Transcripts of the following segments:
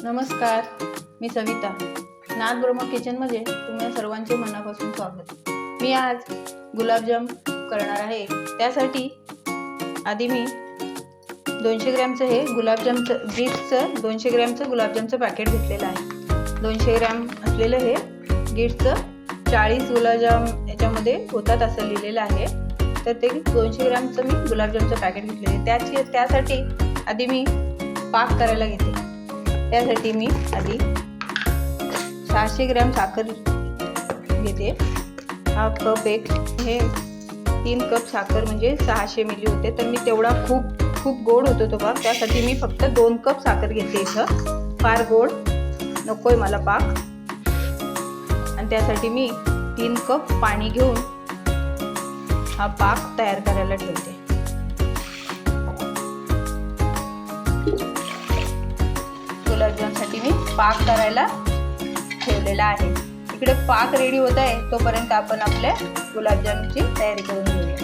नमस्कार, मी सविता. नाथ ब्रह्म किचनमध्ये तुम्हा सर्वांचे मनापासून स्वागत. मी आज गुलाबजाम करणार आहे. त्यासाठी आधी मी 200 ग्रॅमचं हे गुलाबजामचं गिट्सचं 200 ग्रॅमचं गुलाबजामचं पॅकेट घेतलेलं आहे. 200 ग्रॅम असलेलं हे गिट्सचं 40 गुलाबजाम याच्यामध्ये होतात असं लिहिलेलं आहे. तर ते 200 ग्रॅमचं मी गुलाबजामचं पॅकेट घेतलेलं आहे. त्यासाठी आधी मी पाक करायला घेते. त्यासाठी मी आधी 600 ग्रॅम साखर घेते. हा कप एक, हे 3 कप साखर म्हणजे 600 मिली होते. तर मी तेवढा खूप गोड होतो तो पाक. त्यासाठी मी फक्त 2 कप साखर घेते. इथं फार गोड नकोय मला पाक. आणि त्यासाठी मी 3 कप पाणी घेऊन हा पाक तयार करायला ठेवते. गुलाबजामसाठी मी पाक करायला ठेवलेला आहे. इकडे पाक रेडी होत आहे, तोपर्यंत आपण आपल्या गुलाबजामची तयारी करून घेऊया.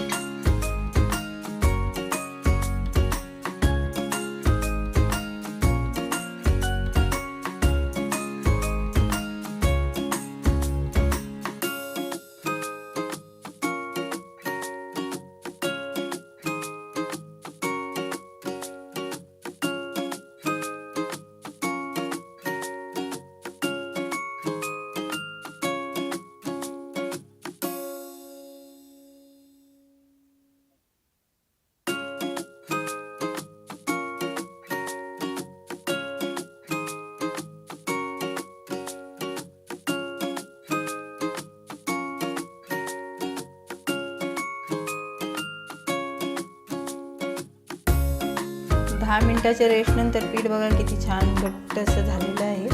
दहा मिनिटाच्या रेस्टनंतर पीठ बघा किती छान घट्ट असं झालेलं आहे.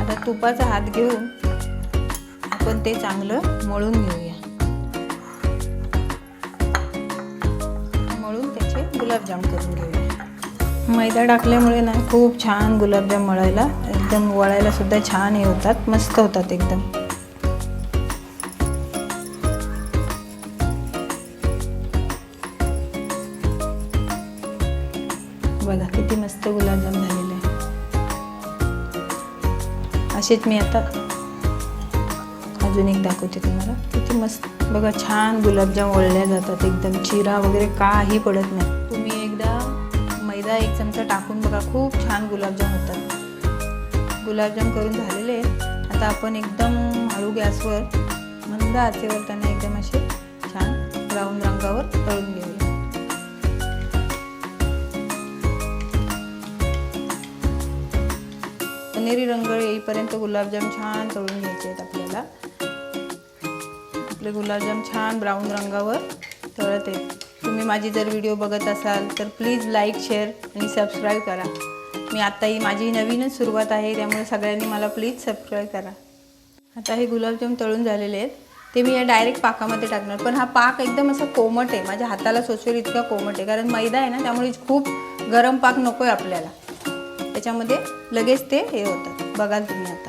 आता तुपाचा हात घेऊन आपण ते चांगलं मळून घेऊया. मळून त्याचे गुलाबजाम करून घेऊया. मैदा टाकल्यामुळे ना खूप छान गुलाबजाम मळायला एकदम वळायला सुद्धा छान हे होतात, मस्त होतात एकदम. बघा किती मस्त गुलाबजाम झालेले आहे. असेच मी आता अजून एक दाखवते तुम्हाला. किती मस्त बघा, छान गुलाबजाम वळल्या जातात एकदम. चिरा वगैरे काही पडत नाही. तुम्ही एकदा मैदा 1 चमचा टाकून बघा, खूप छान गुलाबजाम होतात. गुलाबजाम करून झालेले आहेत. आता आपण एकदम हळू गॅसवर मंद आचेवर त्यांना एकदम असे छान ब्राऊन रंगावर तळून घेऊया. सोनेरी रंग येईपर्यंत गुलाबजाम छान तळून घ्यायचे आहेत आपल्याला. आपले गुलाबजाम छान ब्राऊन रंगावर तळत आहेत. तुम्ही माझी जर व्हिडिओ बघत असाल तर प्लीज लाईक, शेअर आणि सबस्क्राईब करा. मी आता ही माझी नवीनच सुरुवात आहे, त्यामुळे सगळ्यांनी मला प्लीज सबस्क्राईब करा. आता हे गुलाबजाम तळून झालेले आहेत. ते मी या डायरेक्ट पाकामध्ये टाकणार. पण हा पाक एकदम असा कोमट आहे, माझ्या हाताला सोचेल इतका कोमट आहे. कारण मैदा आहे ना, त्यामुळे खूप गरम पाक नको आहे आपल्याला. त्याच्यामध्ये लगेच ते हे होतं, बघाल तुम्ही आता.